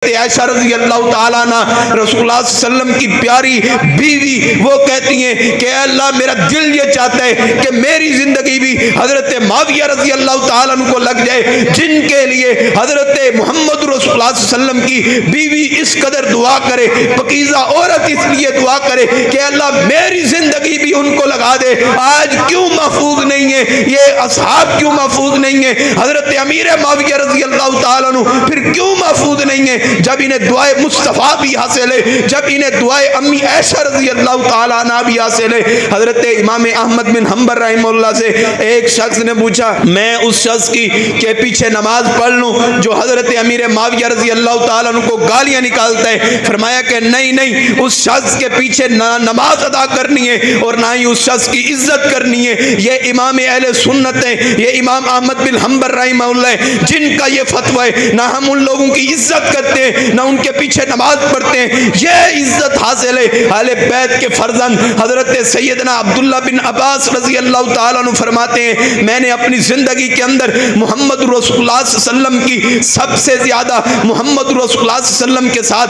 आयशा रज़ी अल्लाह ताला अन्हा रसूलुल्लाह सल्लल्लाहु अलैहि वसल्लम की प्यारी बीवी, वो कहती हैं कि अल्लाह मेरा दिल ये चाहता है कि मेरी जिंदगी भी हजरत माविया रज़ी अल्लाह ताला अन्हु को लग जाए, जिनके लिए हजरत मोहम्मद रसूलुल्लाह सल्लल्लाहु अलैहि वसल्लम की बीवी इस कदर दुआ करे, पकीज़ा औरत इसलिए दुआ करे कि अल्लाह मेरी जिंदगी भी उनको लगा दे। आज क्यों महफूज नहीं है ये असहाब, क्यों महफूज नहीं है हजरत अमीर माविया रज़ी अल्लाह ताला अन्हु, फिर क्यों महफूज नहीं है जब इन्हें दुआए मुस्तफ़ा भी हासिल है, जब इन्हें दुआए अम्मी आयशा रज़ी अल्लाह ताला अन्हा भी हासिल है। हजरत इमाम अहमद बिन हम्बल रहमतुल्लाह से एक शख्स ने पूछा, मैं उस शख्स की के पीछे नमाज पढ़ लूं जो हजरत अमीर माविया रज़ी अल्लाह ताला अन्हु को गालियां निकालता है? फरमाया कि नहीं नहीं, उस शख्स के पीछे ना नमाज अदा करनी है और ना ही उस शख्स की इज्जत करनी है। ये इमाम अहले सुन्नत है, ये इमाम अहमद बिन हम्बल रहमतुल्लाह जिनका ये फतवा है। ना हम उन लोगों की इज्जत करते हैं, ना उनके पीछे नमाज पढ़ते हैं। ये इज्जत हासिल है अहले बैत के फर्जंद। हजरत सैयदना अब्दुल्ला बिन अब्बास रज़ी अल्लाह ताला अन्हु फरमाते हैं, मैंने अपनी जिंदगी के अंदर मोहम्मद रसूलुल्लाह सल्लल्लाहु अलैहि वसल्लम की सबसे ज्यादा मोहम्मद रसूलुल्लाह सल्लल्लाहु अलैहि वसल्लम के साथ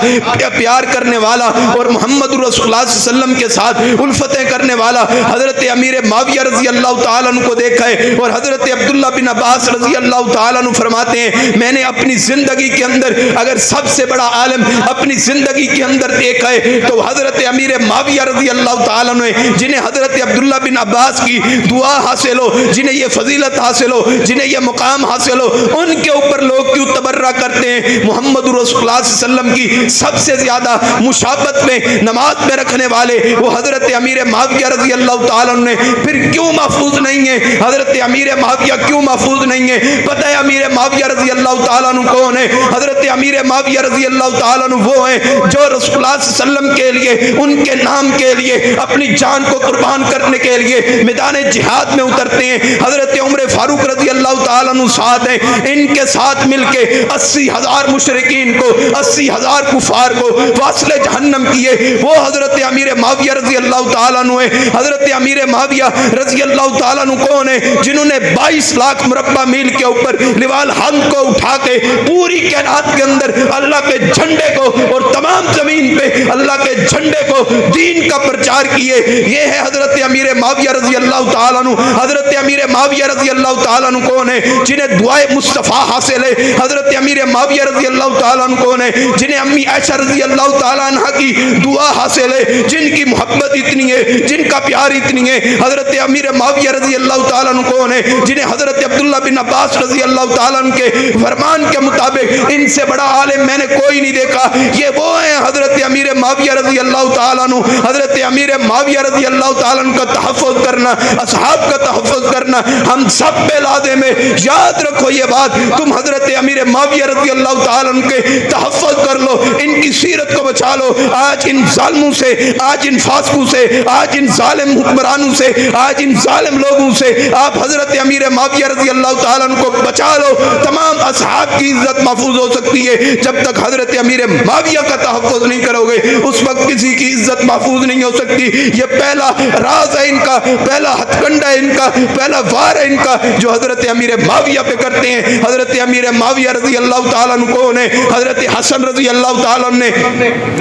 प्यार करने वाला और मोहम्मद रसूलुल्लाह सल्लल्लाहु अलैहि वसल्लम के साथ उल्फतें करने वाला हजरत अमीर माविया रज़ी अल्लाह ताला अन्हु को देखा है। और हजरत अब्दुल्ला बिन अब्बास रज़ी अल्लाह ताला अन्हु फरमाते हैं, मैंने अपनी जिंदगी के अंदर अगर सबसे बड़ा आलम अपनी जिंदगी के अंदर देखा है तो हजरत अमीर माविया रज़ी अल्लाह ताला अन्हु है, जिन्हें हजरत अब्दुल्ला बिन अब्बास की दुआ हासिल हो, जिन्हें ये फजीलत हासिल हो, जिन्हें ये मुकाम हासिल हो, उनके ऊपर लोग क्यों तबर्रा करते हैं? मोहम्मद रसूलुल्लाह सल्लल्लाहु अलैहि वसल्लम की सबसे ज्यादा मुशाबत में नमाज में रखने वाले वो हजरत अमीर माविया रज़ी अल्लाह ताला अन्हु ने फिर क्यों महफूज नहीं है? हजरत अमीर माविया क्यों महफूज नहीं है? पता है अमीर माविया रज़ी अल्लाह ताला अन्हु कौन है? हजरत अमीर माविया रज़ी अल्लाह ताला अन्हु वो है जो रसूलुल्लाह सल्लल्लाहु अलैहि वसल्लम के लिए, उनके नाम के लिए, अपनी जान को कुर्बान करने के लिए मैदान जिहाद में उतरते हैं। हजरत उमर फारूक रज़ी अल्लाह ताला अन्हु साथ है, इनके साथ मिलके 80,000 मुशरिकीन को, 80,000 कुफार को वासले जहन्नम किए वो हजरत अमीर माविया रज़ी अल्लाह ताला अन्हु है। हजरत अमीर माविया रज़ी अल्लाह ताला अन्हु कौन है? जिन्होंने 22 लाख मुरब्बा मील के ऊपर लिवाल हम को उठा के पूरी कायनात के अंदर अल्लाह के झंडे को और तमाम जमीन पे अल्लाह के झंडे को, दीन का प्रचार किए। ये है हजरत अमीर माविया रज़ी अल्लाह ताला अन्हु। हजरत अमीर माविया रज़ी अल्लाह ताला अन्हु कौन है? जिन्हें दुआए मुस्तफ़ा हासिल है। हजरत अमीर माविया रज़ी अल्लाह ताला अन्हु कौन है? जिन्हें अम्मी आयशा रज़ी अल्लाह ताला अन्हा की दुआ हासिल है, जिनकी मोहब्बत इतनी है, जिनका प्यार इतनी है। हजरत अमीर माविया रज़ी अल्लाह ताला अन्हु कौन है? जिन्हें हजरत अब्दुल्ला बिन अब्बास रज़ी अल्लाह ताला अन्हु के फरमान के मुताबिक इनसे बड़ा आलिम मैंने कोई नहीं देखा। ये वो है हजरत अमीर माविया रज़ी अल्लाह ताला अन्हु। हजरत अमीर माविया रज़ी अल्लाह ताला अन्हु का तहफ़्फ़ुज़ करना, असहाब का तहफ़्फ़ुज़ करना हम सब पे लाज़िम में। याद रखो ये बात, तुम हजरत अमीर माविया रज़ी अल्लाह ताला अन्हु के तहफ़्फ़ुज़ कर लो, इनकी सीरत को बचा लो। आज इन जालिमों से, आज इन फासिकों से, आज इन जालिम हुक्मरानों से, आज इन जालिम लोगों से आप हजरत अमीर माविया रज़ी अल्लाह ताला अन्हु को बचा लो। तमाम असहाब की इज्जत महफूज हो सकती है जब तक हजरत अमीर माविया का तहफ़्फ़ुज़ नहीं करोगे, उस वक्त किसी की इज्जत महफूज नहीं हो सकती। ये पहला राज है इनका, पहला हथकंडा है इनका, पहला वार है इनका जो हजरत अमीर माविया पे करते हैं। हजरत अमीर माविया रज़ी अल्लाह ताला अन्हु कौन है? हजरत हसन रज़ी अल्लाह ताला अन्हु ने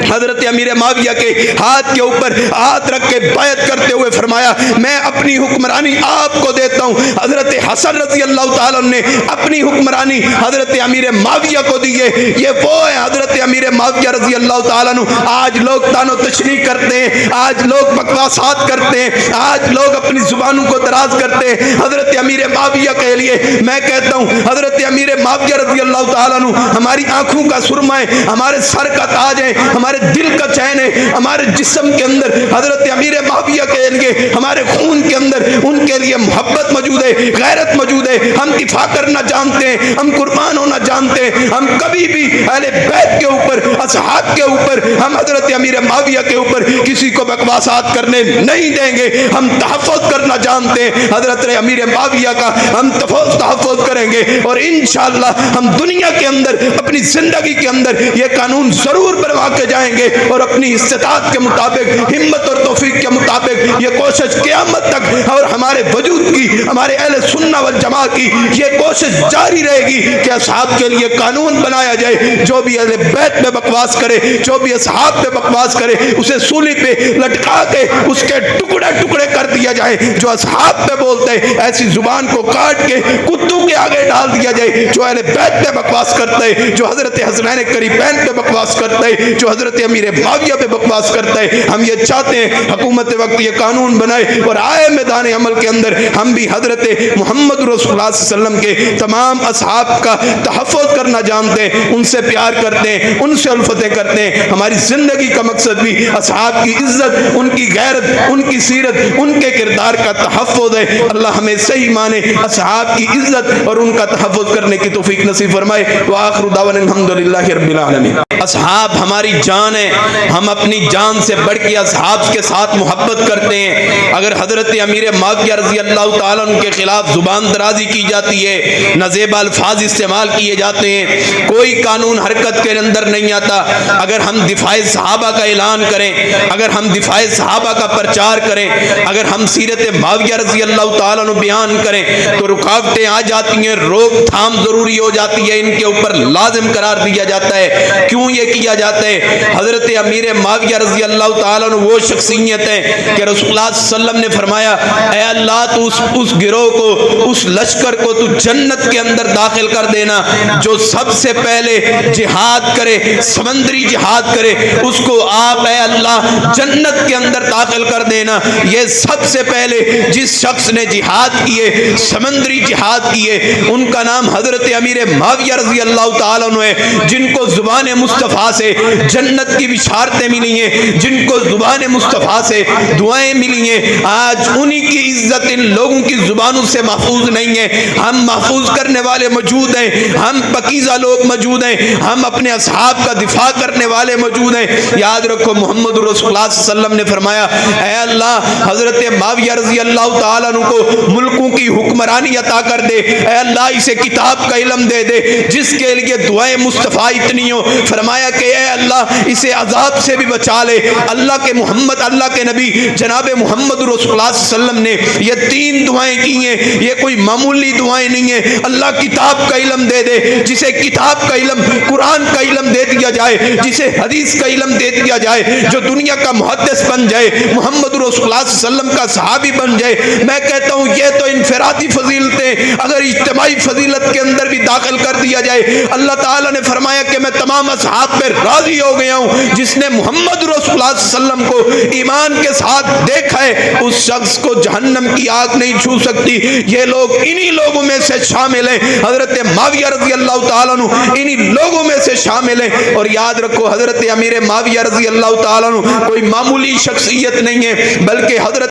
हजरत अमीर माविया के हाथ के ऊपर हाथ रख के बैत करते हुए फरमाया, मैं अपनी हुक्मरानी आपको देता हूँ। हजरत हसन रज़ी अल्लाह ताला अन्हु ने अपनी हुक्मरानी हजरत अमीर माविया को दी है। ये वो है हजरत अमीर माविया रज़ी अल्लाह ताला अन्हु। आज लोग तानो तशरीह करते हैं, आज लोग बकवासात करते हैं, आज लोग अपनी जुबानों को दराज करते हैं हजरत अमीर माविया के लिए। मैं कहता हूँ हजरत अमीर माविया रज़ी अल्लाह ताला अन्हु हमारी आंखों का सुरमा है, हमारे सर का ताज है, हमारे दिल का चैन है। हमारे जिस्म के अंदर हजरत अमीर माविया के लिए, हमारे खून के अंदर उनके लिए मोहब्बत मौजूद है, गैरत मौजूद है। हम दिफा करना जानते हैं, हम कुर्बान होना जानते हैं। हम कभी भी अहले बैत के ऊपर असहाब के ऊपर, हम हजरत अमीर माविया के ऊपर किसी को बकवासात करने नहीं देंगे। हम तहफ़्फ़ुज़ करना जानते हैं, हजरत अमीर माविया का हम तहफ़्फ़ुज़ करेंगे और इंशाअल्लाह हम दुनिया के अंदर अपनी जिंदगी के अंदर ये कानून जरूर बनवा के जाएंगे और अपनी इस्तिताअत के मुताबिक, हिम्मत और तौफीक के मुताबिक ये कोशिश क़यामत तक और हमारे वजूद की, हमारे अहले सुन्नत वल जमा की ये कोशिश जारी रहेगी कि असहाब के लिए कानून बनाया जाए। जो भी अहले बैत में बकवास करे, जो भी असहाब पे बकवास करे, उसे सूली पे लटका के उसके टुकड़े टुकड़े कर दिया जाए। जो असहाब पे बोलते हैं ऐसी जुबान को काट के कुत्तों के आगे डाल दिया जाए। जो अहले बैत पे बकवास करते हैं, जो हजरत हसनैन करीबैन पे बकवास करते हैं, जो हजरत अमीर माविया पे बकवास करते हैं, हम ये चाहते हैं हुकूमत वक्त ये कानून बनाए और आए मैदान अमल के अंदर हम भी हजरत मोहम्मद रसूलुल्लाह सल्लल्लाहु अलैहि वसल्लम के तमाम असहाब का तहफ़्फ़ुज़ करना जानते हैं, उनसे प्यार करते हैं, उनसे उल्फतें करते हैं। हमारी जिंदगी का मकसद भी असहाब की इज्जत, उनकी गैरत, उनकी सीरत, उनके किरदार का तहफ़्फ़ुज़ है। अल्लाह हमें सही माने असहाब की इज्जत और उनका तहफ़्फ़ुज़ करने की तौफीक नसीब फरमाए। व आखिरु दावाना अल्हम्दुलिल्लाहि रब्बिल आलमीन। असहाब हमारी जान है, हम अपनी जान से बढ़ के असहाब के साथ मोहब्बत करते हैं। अगर हजरत अमीर माविया रज़ी अल्लाह तआला अन्हु के खिलाफ जुबान दराजी की जाती है, नज़ेब अल्फाज इस्तेमाल किए जाते हैं, कोई कानून हरकत के अंदर नहीं आता। अगर हम दिफाए सहाबा का ऐलान करें, अगर हम दिफाए सहाबा का प्रचार करें, अगर हम सीरत माविया रज़ी अल्लाह तआला अन्हु बयान करें तो रुकावटें आ जाती हैं, रोकथाम जरूरी हो जाती है, इनके ऊपर लाजिम करार दिया जाता है। क्यों ये किया जाता है? हजरत अमीर माविया रज़ी अल्लाह तआला अन्हु वो शख्सियत है कि रसूलुल्लाह सल्लल्लाहु अलैहि वसल्लम ने फरमाया, ऐ अल्लाह तू उस गिरोह को, उस लश्कर को तू जन्नत के अंदर दाखिल कर देना जो सबसे पहले जिहाद करे, समंदरी जिहाद करे, उसको आप ऐ अल्लाह जन्नत के अंदर दाखिल कर देना। ये सबसे पहले जिस शख्स ने जिहाद किए, समंदरी जिहाद किए, उनका नाम हजरत अमीर माविया रज़ी अल्लाह तआला अन्हु है, जिनको जुबान मुस्तफ़ा से जन्नत की बिशारतें मिली हैं, जिनको जुबान मुस्तफ़ा से दुआएं मिली हैं। आज उन्हीं की इज्जत इन लोगों की जुबानों से महफूज नहीं है। हम महफूज करने वाले मौजूद हैं, हम पकीज़ा लोग मौजूद हैं, हम अपने असहाब का दिफा करने वाले मौजूद हैं। याद रखो मोहम्मद रसूलुल्लाह सल्लल्लाहु अलैहि वसल्लम ने फरमाया, ऐ अल्लाह हजरत माविया रज़ी अल्लाह तआला अन्हु को मुल्कों की हुक्मरानी अता कर दे, ऐ अल्लाह इसे किताब का इल्म दे दे, जिसके लिए दुआएं मुस्तफ़ा इतनी हो। फरमाया कि ऐ अल्लाह इसे अजाब से भी बचा ले। अल्लाह के मोहम्मद, अल्लाह के नबी जनाब मोहम्मद रसूलुल्लाह सल्लल्लाहु अलैहि वसल्लम ने ये 3 दुआएं की हैं, ये कोई मामूली दुआएं नहीं है। अल्लाह किताब का इल्म दे दे, जिसे किताब का इल्म, कुरान का इल्म दे दिया जाए, जिसे हदीस का इल्म दे दिया जाए, जो दुनिया का मुहद्दिस बन जाए, मोहम्मद रसूलुल्लाह सल्लल्लाहु अलैहि वसल्लम का सहाबी बन जाए। मैं कहता हूँ ये तो इनफरादी फजीलतें अगर इज्तिमाई फजीलत के अंदर भी दाखिल कर दिया जाए, अल्लाह ताला ने फरमाया कि मैं तमाम असहाब पे राजी हो गया हूँ। जिसने मोहम्मद रसूलुल्लाह सल्लल्लाहु अलैहि वसल्लम को ईमान के साथ देखा है, उस शख्स को जहन्नम की आग नहीं छू सकती। ये लोग इन्हीं लोगों में से शामिल हैं, हजरत माविया रज़ी अल्लाह तआला अन्हु इन्हीं लोगों में से शामिल हैं। और याद रखो हजरत अमीर माविया रज़ी अल्लाह तआला अन्हु कोई मामूली शख्सियत नहीं है, बल्कि हजरत